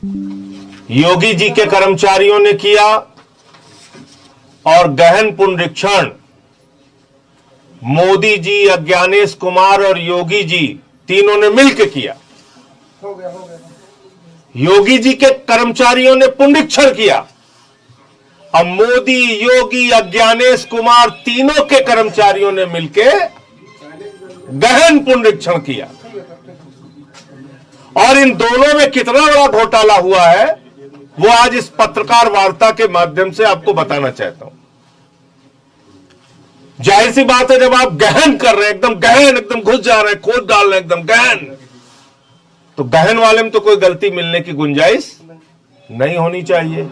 योगी जी के कर्मचारियों ने किया और गहन पुनरीक्षण मोदी जी, अज्ञानेश कुमार और योगी जी तीनों ने मिलकर किया। हो गया। योगी जी के कर्मचारियों ने पुनरीक्षण किया। अब मोदी, योगी, अज्ञानेश कुमार तीनों के कर्मचारियों ने मिलकर गहन पुनरीक्षण किया। और इन दोनों में कितना बड़ा घोटाला हुआ है वो आज इस पत्रकार वार्ता के माध्यम से आपको बताना चाहता हूं। जाहिर सी बात है, जब आप गहन कर रहे हैं, एकदम गहन, एकदम घुस जा रहे हैं, खोद डाल रहे हैं, एकदम गहन, तो गहन वाले में तो कोई गलती मिलने की गुंजाइश नहीं होनी चाहिए।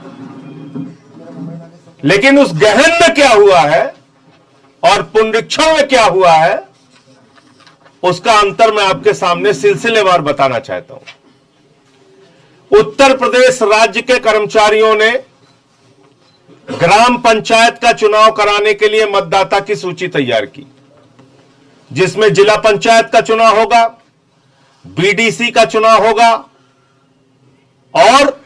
लेकिन उस गहन में क्या हुआ है और पुनरीक्षण में क्या हुआ है, उसका अंतर मैं आपके सामने सिलसिलेवार बताना चाहता हूं। उत्तर प्रदेश राज्य के कर्मचारियों ने ग्राम पंचायत का चुनाव कराने के लिए मतदाता की सूची तैयार की, जिसमें जिला पंचायत का चुनाव होगा, बीडीसी का चुनाव होगा और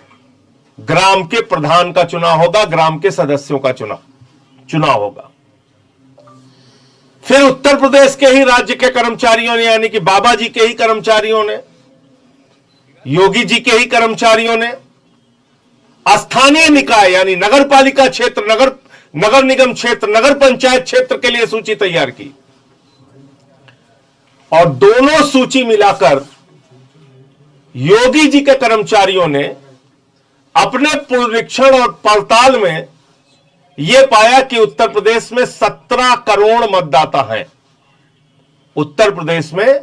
ग्राम के प्रधान का चुनाव होगा, ग्राम के सदस्यों का चुनाव होगा। फिर उत्तर प्रदेश के ही राज्य के कर्मचारियों ने, यानी कि बाबा जी के ही कर्मचारियों ने, योगी जी के ही कर्मचारियों ने स्थानीय निकाय यानी नगर पालिका क्षेत्र, नगर निगम क्षेत्र, नगर पंचायत क्षेत्र के लिए सूची तैयार की। और दोनों सूची मिलाकर योगी जी के कर्मचारियों ने अपने पुनरीक्षण और पड़ताल में यह पाया कि उत्तर प्रदेश में 17 करोड़ मतदाता हैं। उत्तर प्रदेश में,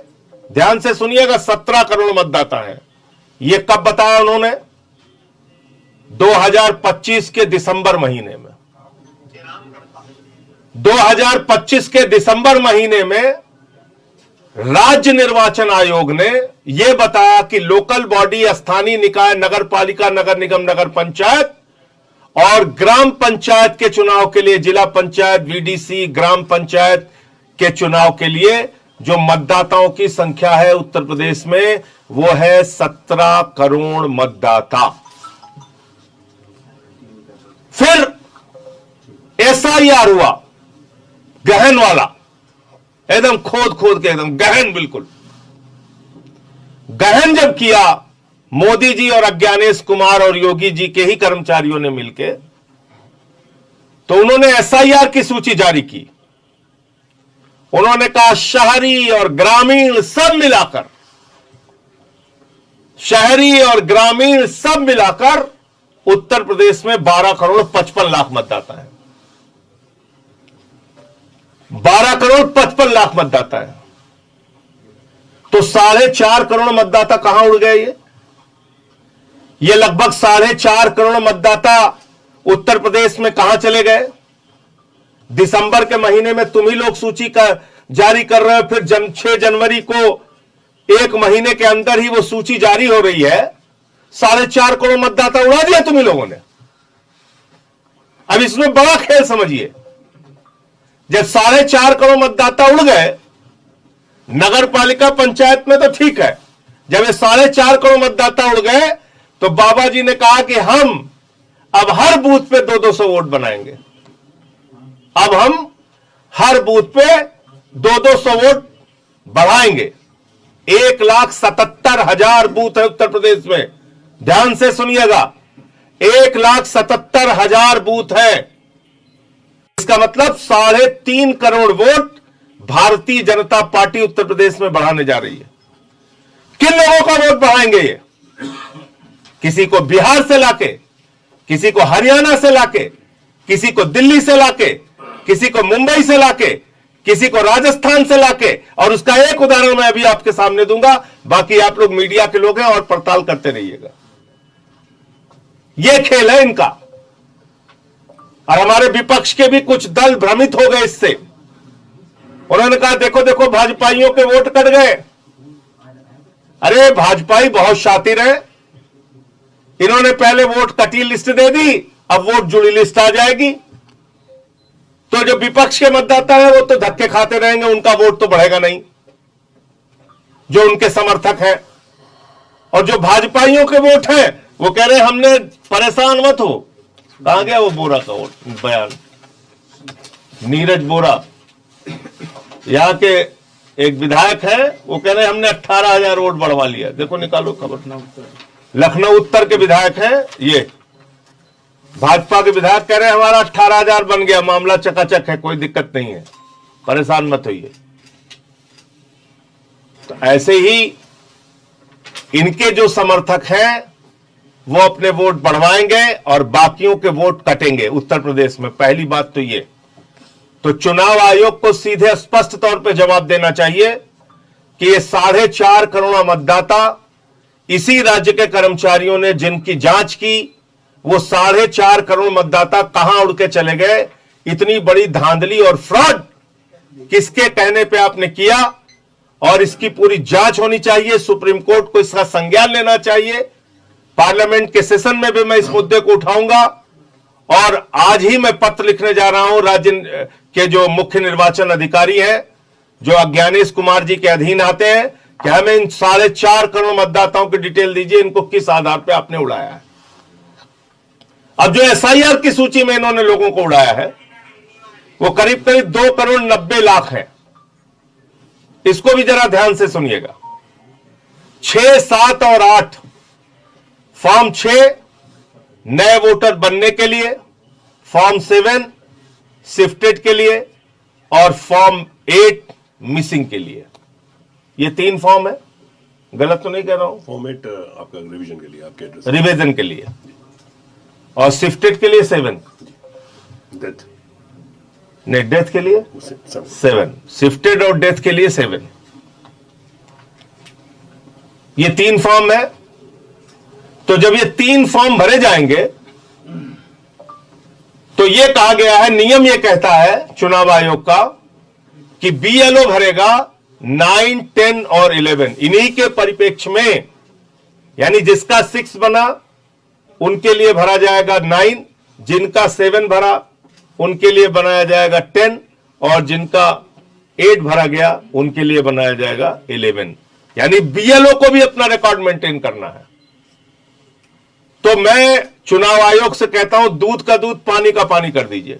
ध्यान से सुनिएगा, 17 करोड़ मतदाता हैं। यह कब बताया उन्होंने? 2025 के दिसंबर महीने में। 2025 के दिसंबर महीने में राज्य निर्वाचन आयोग ने यह बताया कि लोकल बॉडी, स्थानीय निकाय, नगर पालिका, नगर निगम, नगर पंचायत और ग्राम पंचायत के चुनाव के लिए, जिला पंचायत, बीडीसी, ग्राम पंचायत के चुनाव के लिए जो मतदाताओं की संख्या है उत्तर प्रदेश में, वो है 17 करोड़ मतदाता। फिर एसआईआर हुआ, गहन वाला, एकदम खोद के, एकदम गहन, बिल्कुल गहन जब किया मोदी जी और अज्ञानेश कुमार और योगी जी के ही कर्मचारियों ने मिलकर, तो उन्होंने एसआईआर की सूची जारी की। उन्होंने कहा शहरी और ग्रामीण सब मिलाकर, शहरी और ग्रामीण सब मिलाकर उत्तर प्रदेश में 12 करोड़ 55 लाख मतदाता है। 12 करोड़ 55 लाख मतदाता है। तो 4.5 करोड़ मतदाता कहां उड़ गए? ये लगभग 4.5 करोड़ मतदाता उत्तर प्रदेश में कहां चले गए? दिसंबर के महीने में तुम ही लोग सूची का जारी कर रहे हो, फिर 6 जनवरी को, एक महीने के अंदर ही वो सूची जारी हो रही है। 4.5 करोड़ मतदाता उड़ा दिया तुम ही लोगों ने। अब इसमें बड़ा खेल समझिए। जब 4.5 करोड़ मतदाता उड़ गए नगर पालिका पंचायत में तो ठीक है, जब ये 4.5 करोड़ मतदाता उड़ गए तो बाबा जी ने कहा कि हम अब हर बूथ पे 200 वोट बनाएंगे। अब हम हर बूथ पे 200 वोट बढ़ाएंगे। 1,77,000 बूथ है उत्तर प्रदेश में, ध्यान से सुनिएगा, 1,77,000 बूथ है। इसका मतलब 3.5 करोड़ वोट भारतीय जनता पार्टी उत्तर प्रदेश में बढ़ाने जा रही है। किन लोगों का वोट बढ़ाएंगे ये? किसी को बिहार से लाके, किसी को हरियाणा से लाके, किसी को दिल्ली से लाके, किसी को मुंबई से लाके, किसी को राजस्थान से लाके, और उसका एक उदाहरण मैं अभी आपके सामने दूंगा। बाकी आप लोग मीडिया के लोग हैं और पड़ताल करते रहिएगा। यह खेल है इनका। और हमारे विपक्ष के भी कुछ दल भ्रमित हो गए इससे। उन्होंने कहा देखो देखो भाजपाइयों के वोट कट गए। अरे भाजपाई बहुत शातिर है, इन्होंने पहले वोट कटी लिस्ट दे दी, अब वोट जुड़ी लिस्ट आ जाएगी। तो जो विपक्ष के मतदाता है वो तो धक्के खाते रहेंगे, उनका वोट तो बढ़ेगा नहीं, जो उनके समर्थक हैं। और जो भाजपाइयों के वोट हैं वो कह रहे हमने, परेशान मत हो। कहां गया वो बोरा का बयान, नीरज बोरा, यहां के एक विधायक है, वो कह रहे हमने 18,000 वोट बढ़वा लिया। देखो निकालो खबर, लखनऊ उत्तर के विधायक हैं ये, भाजपा के विधायक कह रहे हैं हमारा 18,000 बन गया, मामला चकाचक है, कोई दिक्कत नहीं है, परेशान मत होइए। तो ऐसे ही इनके जो समर्थक हैं वो अपने वोट बढ़वाएंगे और बाकियों के वोट कटेंगे उत्तर प्रदेश में। पहली बात तो ये, तो चुनाव आयोग को सीधे स्पष्ट तौर पे जवाब देना चाहिए कि ये 4.5 करोड़ मतदाता, इसी राज्य के कर्मचारियों ने जिनकी जांच की, वो 4.5 करोड़ मतदाता कहां उड़ के चले गए? इतनी बड़ी धांधली और फ्रॉड किसके कहने पे आपने किया? और इसकी पूरी जांच होनी चाहिए, सुप्रीम कोर्ट को इसका संज्ञान लेना चाहिए। पार्लियामेंट के सेशन में भी मैं इस मुद्दे को उठाऊंगा और आज ही मैं पत्र लिखने जा रहा हूं राज्य के जो मुख्य निर्वाचन अधिकारी हैं, जो ज्ञानेश कुमार जी के अधीन आते हैं, कि हमें इन 4.5 करोड़ मतदाताओं की डिटेल दीजिए, इनको किस आधार पर आपने उड़ाया है। अब जो एसआईआर की सूची में इन्होंने लोगों को उड़ाया है वो करीब करीब 2 करोड़ 90 लाख है। इसको भी जरा ध्यान से सुनिएगा। 6, 7 और 8, फॉर्म 6 नए वोटर बनने के लिए, फॉर्म 7 शिफ्टेड के लिए और फॉर्म 8 मिसिंग के लिए। ये 3 फॉर्म है, गलत तो नहीं कह रहा हूं? फॉर्म 8 आपका रिवीजन के लिए, आपके एड्रेस रिवीजन के लिए, और शिफ्टेड के लिए 7, डेथ नहीं डेथ के लिए 7, शिफ्टेड और डेथ के लिए 7। ये 3 फॉर्म है। तो जब ये 3 फॉर्म भरे जाएंगे तो ये कहा गया है, नियम ये कहता है चुनाव आयोग का कि बीएलओ भरेगा 9, 10 और 11। इन्हीं के परिप्रेक्ष्य में, यानी जिसका 6 बना उनके लिए भरा जाएगा 9, जिनका 7 भरा उनके लिए बनाया जाएगा 10, और जिनका 8 भरा गया उनके लिए बनाया जाएगा 11। यानी बीएलओ को भी अपना रिकॉर्ड मेंटेन करना है। तो मैं चुनाव आयोग से कहता हूं, दूध का दूध पानी का पानी कर दीजिए।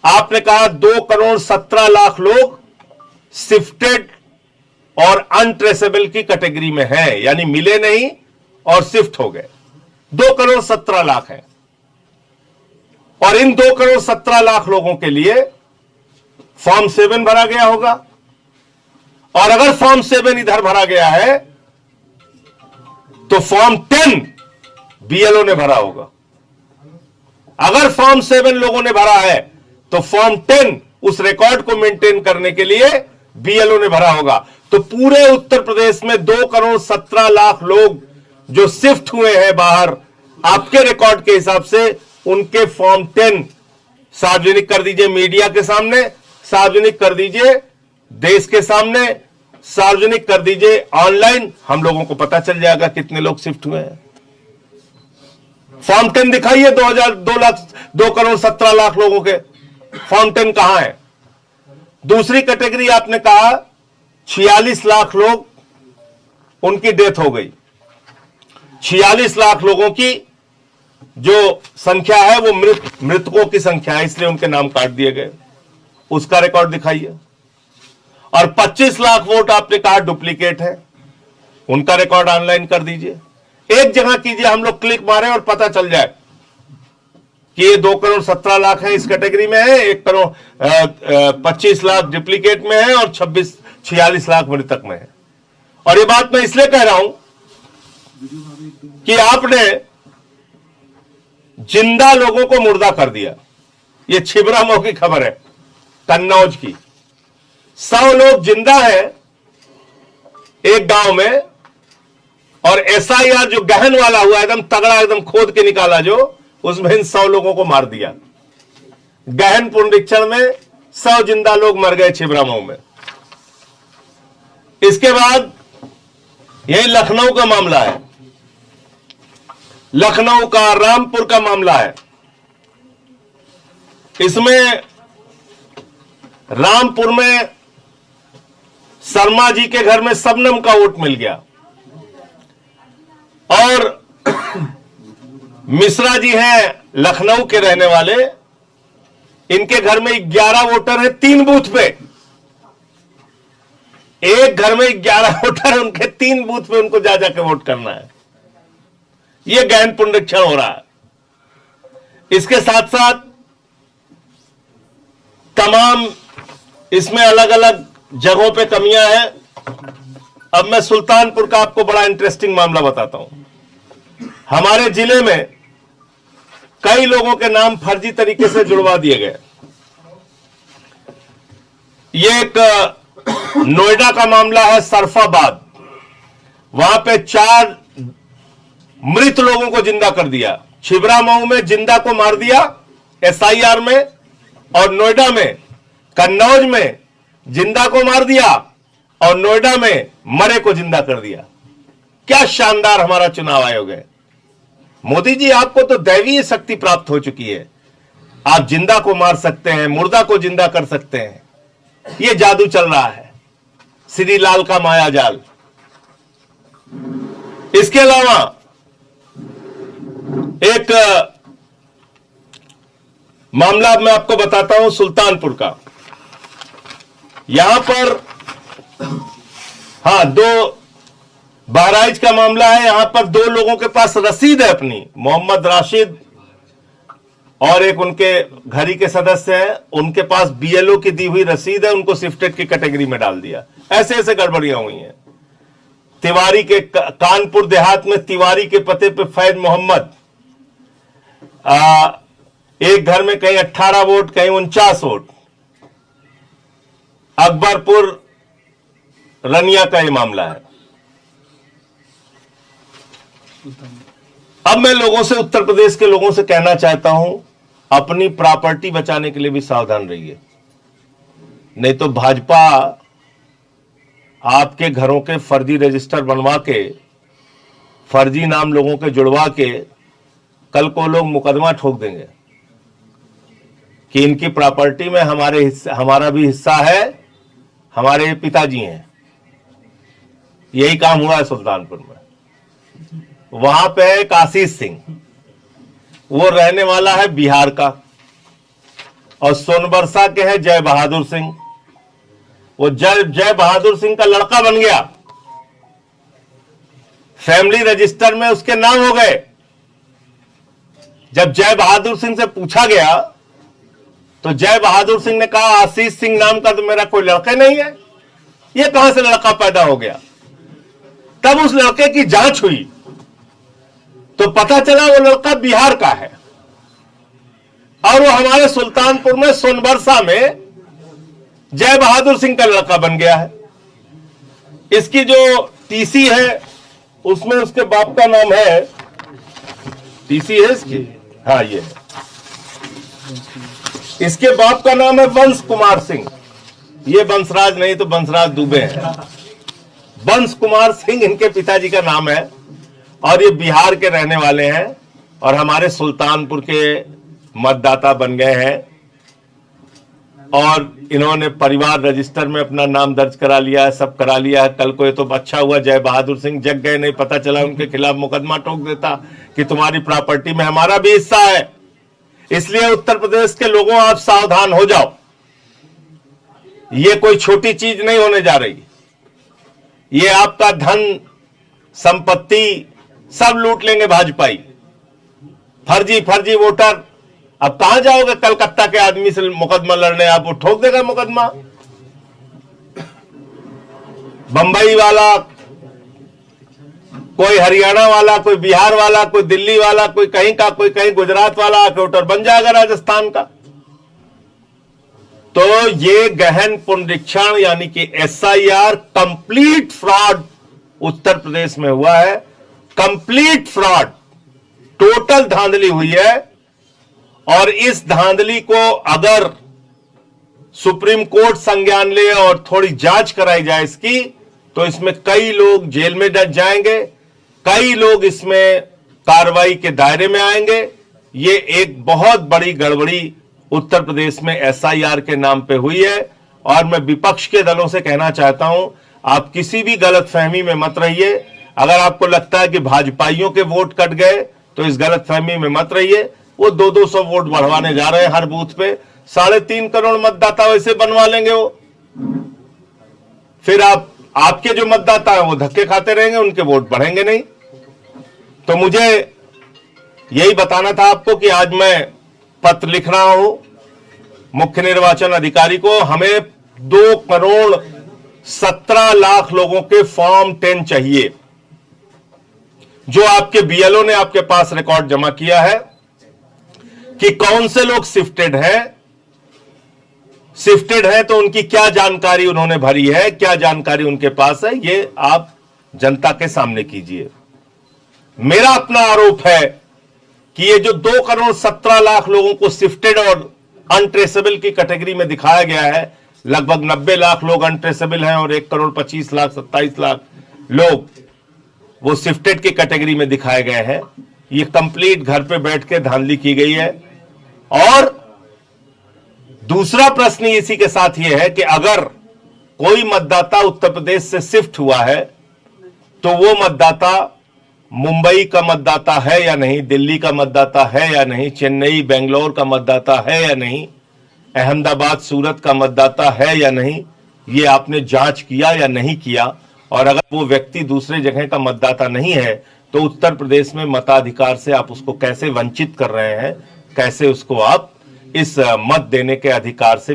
आपने कहा 2 करोड़ 17 लाख लोग शिफ्टेड और अनट्रेसेबल की कैटेगरी में हैं, यानी मिले नहीं और शिफ्ट हो गए। 2 करोड़ 17 लाख है, और इन 2 करोड़ 17 लाख लोगों के लिए फॉर्म 7 भरा गया होगा, और अगर फॉर्म 7 इधर भरा गया है तो फॉर्म 10 बीएलओ ने भरा होगा। अगर फॉर्म 7 लोगों ने भरा है तो फॉर्म 10 उस रिकॉर्ड को मेंटेन करने के लिए बीएलओ ने भरा होगा। तो पूरे उत्तर प्रदेश में 2 करोड़ 17 लाख लोग जो शिफ्ट हुए हैं बाहर, आपके रिकॉर्ड के हिसाब से उनके फॉर्म 10 सार्वजनिक कर दीजिए, मीडिया के सामने सार्वजनिक कर दीजिए, देश के सामने सार्वजनिक कर दीजिए, ऑनलाइन हम लोगों को पता चल जाएगा कितने लोग शिफ्ट हुए हैं। फॉर्म 10 दिखाइए, 2 करोड़ 17 लाख लोगों के फॉर्म 10 कहां है? दूसरी कैटेगरी आपने कहा 46 लाख लोग, उनकी डेथ हो गई। 46 लाख लोगों की जो संख्या है वो मृतकों की संख्या है, इसलिए उनके नाम काट दिए गए। उसका रिकॉर्ड दिखाइए। और 25 लाख वोट आपने कहा डुप्लीकेट है, उनका रिकॉर्ड ऑनलाइन कर दीजिए। एक जगह कीजिए, हम लोग क्लिक मारें और पता चल जाए कि ये 2 करोड़ 17 लाख है, इस कैटेगरी में है, 1 करोड़ 25 लाख डुप्लीकेट में है और 46 लाख मृतक में है। और ये बात मैं इसलिए कह रहा हूं कि आपने जिंदा लोगों को मुर्दा कर दिया। ये छिबरामऊ की खबर है, कन्नौज की। 100 लोग जिंदा है एक गांव में, और एसआईआर जो गहन वाला हुआ, एकदम तगड़ा, एकदम खोद के निकाला, जो उसमें इन 100 लोगों को मार दिया। गहन पुनरीक्षण में 100 जिंदा लोग मर गए छिबरामऊ में। इसके बाद यही लखनऊ का मामला है, लखनऊ का रामपुर का मामला है। इसमें रामपुर में शर्मा जी के घर में शबनम का वोट मिल गया, और मिश्रा जी हैं लखनऊ के रहने वाले, इनके घर में 11 वोटर हैं 3 बूथ पे। एक घर में 11 वोटर है, उनके 3 बूथ पे उनको जा जाके वोट करना है। यह गहन पुनरीक्षण हो रहा है। इसके साथ साथ तमाम इसमें अलग अलग जगहों पे कमियां हैं। अब मैं सुल्तानपुर का आपको बड़ा इंटरेस्टिंग मामला बताता हूं। हमारे जिले में कई लोगों के नाम फर्जी तरीके से जुड़वा दिए गए। ये एक नोएडा का मामला है, सरफाबाद। वहां पे 4 मृत लोगों को जिंदा कर दिया। छिबरामऊ में जिंदा को मार दिया SIR में, और नोएडा में कन्नौज में जिंदा को मार दिया और नोएडा में मरे को जिंदा कर दिया। क्या शानदार हमारा चुनाव आयोग है। मोदी जी, आपको तो दैवीय शक्ति प्राप्त हो चुकी है। आप जिंदा को मार सकते हैं, मुर्दा को जिंदा कर सकते हैं। यह जादू चल रहा है, श्री लाल का माया जाल। इसके अलावा एक मामला मैं आपको बताता हूं सुल्तानपुर का। यहां पर 2 बहराइच का मामला है। यहां पर 2 लोगों के पास रसीद है अपनी, मोहम्मद राशिद और एक उनके घर ही के सदस्य हैं, उनके पास BLO की दी हुई रसीद है, उनको शिफ्टेड की कैटेगरी में डाल दिया। ऐसे ऐसे गड़बड़ियां हुई हैं। तिवारी के कानपुर देहात में तिवारी के पते पे फैज मोहम्मद, एक घर में कहीं 18 वोट, कहीं 49 वोट। अकबरपुर रनिया का यह मामला है। अब मैं लोगों से, उत्तर प्रदेश के लोगों से कहना चाहता हूं, अपनी प्रॉपर्टी बचाने के लिए भी सावधान रहिए। नहीं तो भाजपा आपके घरों के फर्जी रजिस्टर बनवा के, फर्जी नाम लोगों के जुड़वा के, कल को लोग मुकदमा ठोक देंगे कि इनकी प्रॉपर्टी में हमारा भी हिस्सा है, हमारे पिताजी हैं। यही काम हुआ है सुल्तानपुर में। वहां पे एक आशीष सिंह, वो रहने वाला है बिहार का, और सोनबरसा के हैं जय बहादुर सिंह। वो जय बहादुर सिंह का लड़का बन गया, फैमिली रजिस्टर में उसके नाम हो गए। जब जय बहादुर सिंह से पूछा गया तो जय बहादुर सिंह ने कहा, आशीष सिंह नाम का तो मेरा कोई लड़का नहीं है, ये कहां से लड़का पैदा हो गया। तब उस लड़के की जांच हुई तो पता चला वो लड़का बिहार का है, और वो हमारे सुल्तानपुर में सोनबरसा में जय बहादुर सिंह का लड़का बन गया है। इसकी जो टीसी है उसमें उसके बाप का नाम है, टीसी है इसकी, हाँ ये है, इसके बाप का नाम है वंश कुमार सिंह। ये वंशराज नहीं तो वंशराज दुबे है। वंश कुमार सिंह इनके पिताजी का नाम है, और ये बिहार के रहने वाले हैं और हमारे सुल्तानपुर के मतदाता बन गए हैं। और इन्होंने परिवार रजिस्टर में अपना नाम दर्ज करा लिया है, सब करा लिया है। कल को ये तो अच्छा हुआ जय बहादुर सिंह जग गए, नहीं पता चला उनके खिलाफ मुकदमा ठोक देता कि तुम्हारी प्रॉपर्टी में हमारा भी हिस्सा है। इसलिए उत्तर प्रदेश के लोगों, आप सावधान हो जाओ। ये कोई छोटी चीज नहीं होने जा रही। ये आपका धन संपत्ति सब लूट लेंगे भाजपाई। फर्जी वोटर। अब कहां जाओगे कलकत्ता के आदमी से मुकदमा लड़ने, आप वो ठोक देगा मुकदमा। बंबई वाला, कोई हरियाणा वाला, कोई बिहार वाला, कोई दिल्ली वाला, कोई कहीं का, कोई कहीं गुजरात वाला आके वोटर बन जाएगा राजस्थान का। तो ये गहन पुनरीक्षण यानी कि SIR complete fraud Uttar Pradesh में हुआ है। कंप्लीट फ्रॉड, टोटल धांधली हुई है। और इस धांधली को अगर सुप्रीम कोर्ट संज्ञान ले और थोड़ी जांच कराई जाए इसकी, तो इसमें कई लोग जेल में जाएंगे, कई लोग इसमें कार्रवाई के दायरे में आएंगे। ये एक बहुत बड़ी गड़बड़ी उत्तर प्रदेश में SIR के नाम पे हुई है। और मैं विपक्ष के दलों से कहना चाहता हूं, आप किसी भी गलतफहमी में मत रहिए। अगर आपको लगता है कि भाजपाइयों के वोट कट गए तो इस गलतफहमी में मत रहिए। वो 200 वोट बढ़वाने जा रहे हैं हर बूथ पे, 3.5 करोड़ मतदाता वैसे बनवा लेंगे वो। फिर आपके जो मतदाता हैं वो धक्के खाते रहेंगे, उनके वोट बढ़ेंगे नहीं। तो मुझे यही बताना था आपको कि आज मैं पत्र लिख रहा हूं मुख्य निर्वाचन अधिकारी को। हमें 2,17,00,000 लोगों के फॉर्म 10 चाहिए, जो आपके बीएलओ ने आपके पास रिकॉर्ड जमा किया है कि कौन से लोग शिफ्टेड है तो उनकी क्या जानकारी उन्होंने भरी है, क्या जानकारी उनके पास है, ये आप जनता के सामने कीजिए। मेरा अपना आरोप है कि ये जो 2,17,00,000 लोगों को शिफ्टेड और अनट्रेसेबल की कैटेगरी में दिखाया गया है, लगभग 90 लाख लोग अनट्रेसेबल हैं और 1,25,27,00,000 लोग वो शिफ्टेड की कैटेगरी में दिखाए गए हैं। ये कंप्लीट घर पे बैठ के धांधली की गई है। और दूसरा प्रश्न इसी के साथ ये है कि अगर कोई मतदाता उत्तर प्रदेश से शिफ्ट हुआ है तो वो मतदाता मुंबई का मतदाता है या नहीं, दिल्ली का मतदाता है या नहीं, चेन्नई बेंगलोर का मतदाता है या नहीं, अहमदाबाद सूरत का मतदाता है या नहीं, ये आपने जांच किया या नहीं किया। और अगर वो व्यक्ति दूसरे जगह का मतदाता नहीं है तो उत्तर प्रदेश में मताधिकार से आप उसको कैसे वंचित कर रहे हैं, कैसे उसको आप इस मत देने के अधिकार से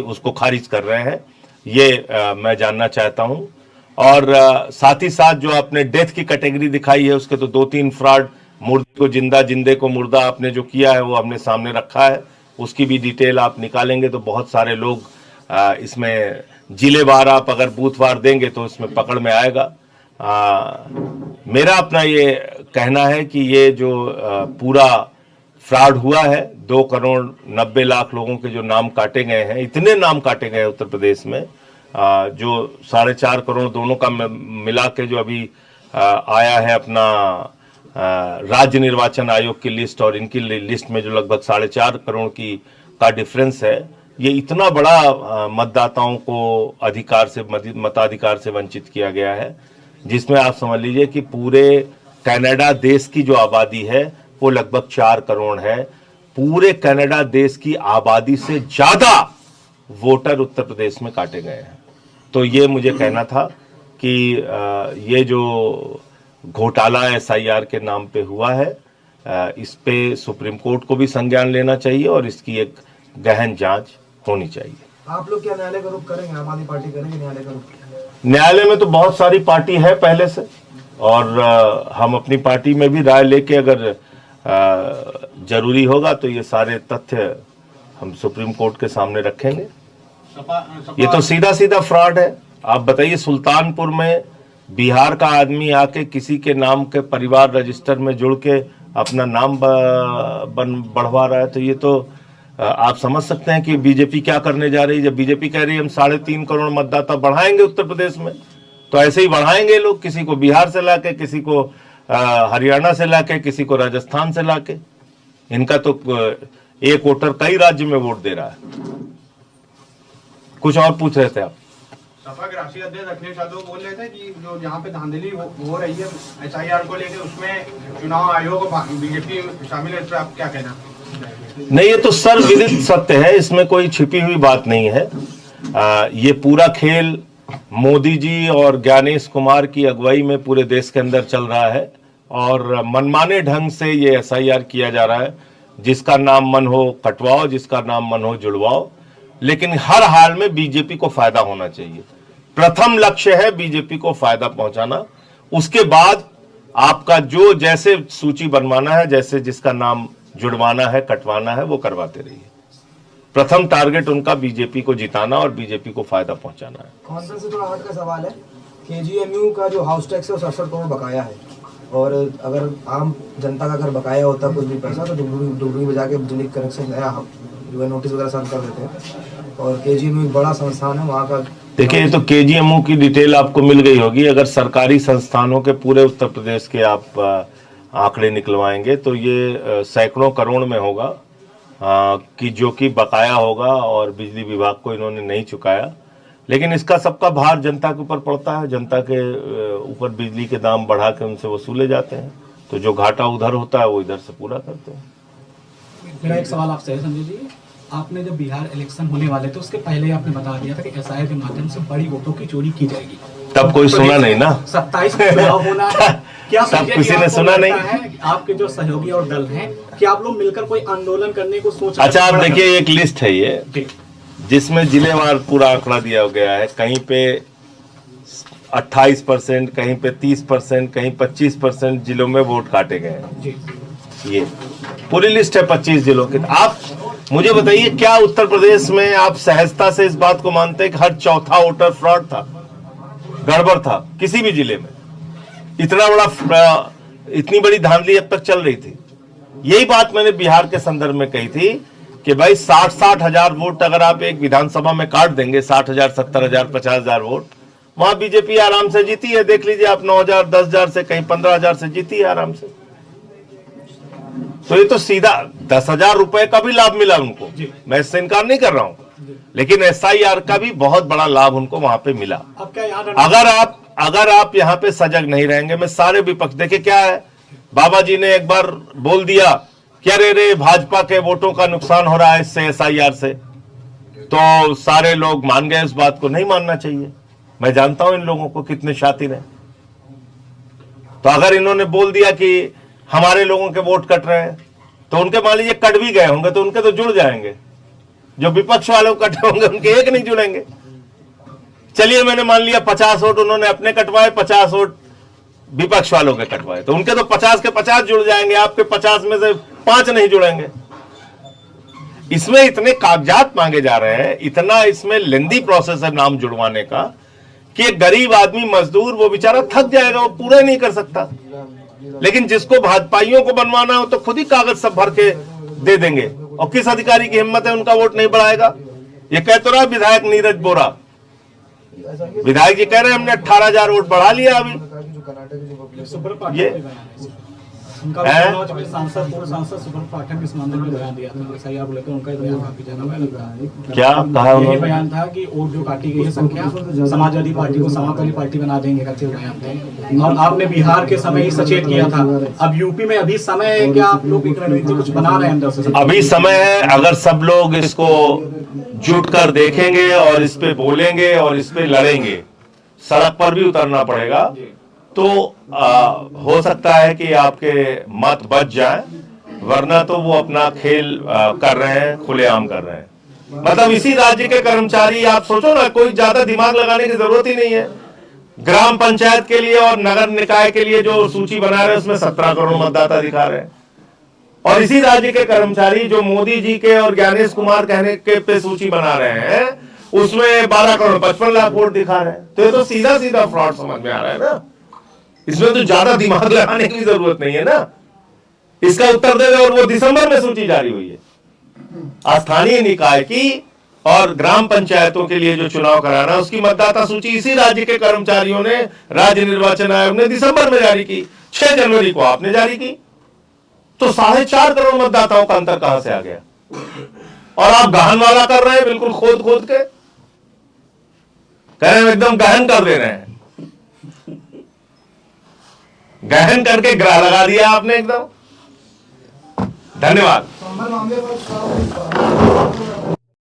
उसको खारिज कर रहे हैं, ये मैं जानना चाहता हूं। और साथ ही साथ जो आपने डेथ की कैटेगरी दिखाई है उसके तो 2-3 फ्रॉड, मुर्दे को जिंदा, जिंदे को मुर्दा आपने जो किया है वो हमने सामने रखा है, उसकी भी डिटेल आप निकालेंगे तो बहुत सारे लोग इसमें जिलेवार आप अगर बूथवार देंगे तो इसमें पकड़ में आएगा। मेरा अपना ये कहना है कि ये जो पूरा फ्रॉड हुआ है, 2,90,00,000 लोगों के जो नाम काटे गए हैं, इतने नाम काटे गए उत्तर प्रदेश में, जो 4.5 करोड़ दोनों का मिला के जो अभी आया है अपना राज्य निर्वाचन आयोग की लिस्ट और इनकी लिस्ट में जो लगभग 4.5 करोड़ की का डिफरेंस है, ये इतना बड़ा मतदाताओं को मताधिकार से वंचित किया गया है, जिसमें आप समझ लीजिए कि पूरे कनाडा देश की जो आबादी है वो लगभग 4 करोड़ है। पूरे कनाडा देश की आबादी से ज्यादा वोटर उत्तर प्रदेश में काटे गए हैं। तो ये मुझे कहना था कि ये जो घोटाला एसआईआर के नाम पे हुआ है, इस पे सुप्रीम कोर्ट को भी संज्ञान लेना चाहिए और इसकी एक गहन जांच होनी चाहिए। आप लोग क्या न्यायालय का रुख करेंगे? आम आदमी पार्टी करेंगे न्यायालय का रुख? न्यायालय में तो बहुत सारी पार्टी है पहले से, और हम अपनी पार्टी में भी राय लेके अगर जरूरी होगा तो ये सारे तथ्य हम सुप्रीम कोर्ट के सामने रखेंगे। ये तो सीधा सीधा फ्रॉड है। आप बताइए, सुल्तानपुर में बिहार का आदमी आके किसी के नाम के परिवार रजिस्टर में जुड़ के अपना नाम बढ़वा रहा है, तो ये तो आप समझ सकते हैं कि बीजेपी क्या करने जा रही है। जब बीजेपी कह रही है हम 3.5 करोड़ मतदाता बढ़ाएंगे उत्तर प्रदेश में, तो ऐसे ही बढ़ाएंगे लोग, किसी को बिहार से लाके, किसी को हरियाणा से लाके, किसी को राजस्थान से लाके। इनका तो एक वोटर कई राज्य में वोट दे रहा है। कुछ और पूछ रहे थे आप? सपा के राष्ट्रीय अध्यक्ष अखिलेश यादव बोल रहे थे कि जो यहाँ पे धांधली हो रही है एसआईआर को लेकर, उसमें चुनाव आयोग बीजेपी शामिल है, इस पर आप क्या कहना? नहीं, ये तो सर्वविदित सत्य है, इसमें कोई छिपी हुई बात नहीं है। ये पूरा खेल मोदी जी और ज्ञानेश कुमार की अगुवाई में पूरे देश के अंदर चल रहा है और मनमाने ढंग से ये एसआईआर किया जा रहा है। जिसका नाम मन हो कटवाओ, जिसका नाम मन हो जुड़वाओ, लेकिन हर हाल में बीजेपी को फायदा होना चाहिए। प्रथम लक्ष्य है बीजेपी को फायदा पहुंचाना। उसके बाद आपका जो जैसे सूची बनवाना है, जैसे जिसका नाम जुड़वाना है, कटवाना है, वो करवाते रहिए। प्रथम टारगेट उनका बीजेपी को जिताना और बीजेपी को फायदा पहुंचाना है। कॉन्फ्रेंस से थोड़ा हट का सवाल है, केजीएमयू का जो हाउस टैक्स है वो 67 करोड़ बकाया है, और अगर आम जनता का अगर बकाया होता कुछ भी पैसा तो डुगडुगी बजा के बिजली कनेक्शन या नोटिस वगैरह साथ कर देते हैं। और केजीएमयू बड़ा संस्थान है वहाँ का। देखिए, ये तो केजीएमयू की डिटेल आपको मिल गई होगी। अगर सरकारी संस्थानों के पूरे उत्तर प्रदेश के आप आंकड़े निकलवाएंगे तो ये सैकड़ों करोड़ में होगा कि जो कि बकाया होगा और बिजली विभाग को इन्होंने नहीं चुकाया। लेकिन इसका सबका भार जनता के ऊपर पड़ता है। जनता के ऊपर बिजली के दाम बढ़ा के उनसे वसूले जाते हैं, तो जो घाटा उधर होता है वो इधर से पूरा करते हैं। मेरा एक सवाल आपसे है संजय जी, आपने जब बिहार इलेक्शन होने वाले थे उसके पहले आपने बता दिया था कि एसआईआर के माध्यम से बड़ी वोटों की चोरी की जाएगी। तब कोई सुना नहीं ना, 27 को चुनाव होना है, क्या तब संजय जी किसी ने आपको सुना लगता नहीं। है आपके जो सहयोगी और दल हैं कि आप लोग मिलकर कोई आंदोलन करने को सोच रहे हैं? अच्छा, आप देखिए एक लिस्ट है ये जी, जिसमें जिलेवार पूरा आंकड़ा दिया गया है। कहीं पे 28%, कहीं पे 30%, कहीं 25% जिलों में वोट काटे गए हैं। जी, ये पूरी लिस्ट है 25 जिलों की। आप मुझे बताइए, क्या उत्तर प्रदेश में आप सहजता से इस बात को मानते हैं कि हर चौथा वोटर फ्रॉड था, गड़बड़ था किसी भी जिले में? इतनी बड़ी धांधली अब तक चल रही थी। यही बात मैंने बिहार के संदर्भ में कही थी कि भाई 60 हजार वोट अगर आप एक विधानसभा में काट देंगे, 60,000, 70,000, 50,000 वोट, वहां बीजेपी आराम से जीती है। देख लीजिए आप, 9,000, 10,000 से, कहीं 15,000 से जीती है आराम से। तो ये तो सीधा 10,000 रुपए का भी लाभ मिला उनको, मैं इससे इनकार नहीं कर रहा हूं, लेकिन एसआईआर का भी बहुत बड़ा लाभ उनको वहां पे मिला। अब क्या यहाँ अगर आप यहाँ पे सजग नहीं रहेंगे, मैं सारे विपक्ष, देखिए क्या है, बाबा जी ने एक बार बोल दिया कि अरे रे भाजपा के वोटों का नुकसान हो रहा है इससे, एसआईआर से, तो सारे लोग मान गए। इस बात को नहीं मानना चाहिए। मैं जानता हूं इन लोगों को कितने शातिर हैं। तो अगर इन्होंने बोल दिया कि हमारे लोगों के वोट कट रहे हैं, तो उनके मान लीजिए कट भी गए होंगे तो उनके तो जुड़ जाएंगे। जो विपक्ष वालों कटे होंगे उनके एक नहीं जुड़ेंगे। चलिए मैंने मान लिया 50 वोट उन्होंने अपने कटवाए, 50 वोट विपक्ष वालों के कटवाए, तो उनके तो 50 के 50 जुड़ जाएंगे, आपके 50 में से 5 नहीं जुड़ेंगे। इसमें इतने कागजात मांगे जा रहे हैं, इतना इसमें लेंदी प्रोसेस है नाम जुड़वाने का, कि एक गरीब आदमी, मजदूर, वो बेचारा थक जाएगा, वो पूरा नहीं कर सकता। लेकिन जिसको भाजपाइयों को बनवाना हो तो खुद ही कागज सब भर के दे देंगे, और किस अधिकारी की हिम्मत है उनका वोट नहीं बढ़ाएगा? ये कह तो रहा विधायक नीरज बोरा, विधायक जी कह रहे हैं हमने 18,000 वोट बढ़ा लिया अभी। ये उनका सांसद पूर्व सांसद सुब्रत पाठक इस मामले में बयान दिया था, एसआईआर को लेकर उनका बयान काफी ज्यादा वायरल रहा। क्या कहा यही उन्होंने? बयान था कि वोट जो काटी गई है संख्या, समाजवादी पार्टी को समाजवादी पार्टी बना देंगे करके बयान थे। और आपने बिहार के समय ही सचेत किया था। अब यूपी में अभी समय है क्या आप लोग एक रणनीति कुछ बना रहे हैं अंदर से? अभी समय है, अगर सब लोग इसको जुट कर देखेंगे और इस पे बोलेंगे और इस पे लड़ेंगे, सड़क पर भी उतरना पड़ेगा, तो हो सकता है कि आपके मत बच जाए, वरना तो वो अपना खेल कर रहे हैं, खुलेआम कर रहे हैं। मतलब इसी राज्य के कर्मचारी, आप सोचो ना, कोई ज्यादा दिमाग लगाने की जरूरत ही नहीं है। ग्राम पंचायत के लिए और नगर निकाय के लिए जो सूची बना रहे हैं उसमें 17 करोड़ मतदाता दिखा रहे हैं, और इसी राज्य के कर्मचारी जो मोदी जी के और ज्ञानेश कुमार कहने के पे सूची बना रहे हैं उसमें 12 करोड़ 55 लाख वोट दिखा रहे हैं। तो ये तो सीधा सीधा फ्रॉड समझ में आ रहा है ना। इसमें तो ज्यादा दिमाग लगाने की जरूरत नहीं है ना। इसका उत्तर दे दे, और वो दिसंबर में सूची जारी हुई है स्थानीय निकाय की और ग्राम पंचायतों के लिए जो चुनाव कराना, उसकी मतदाता सूची इसी राज्य के कर्मचारियों ने, राज्य निर्वाचन आयोग ने दिसंबर में जारी की। 6 जनवरी को आपने जारी की। तो 4.5 करोड़ मतदाताओं का अंतर कहां से आ गया? और आप गहन वाला कर रहे हैं, बिल्कुल खोद खोद के कह रहे हैं, एकदम गहन कर दे रहे हैं। गहन करके ग्रह लगा दिया आपने एकदम। धन्यवाद।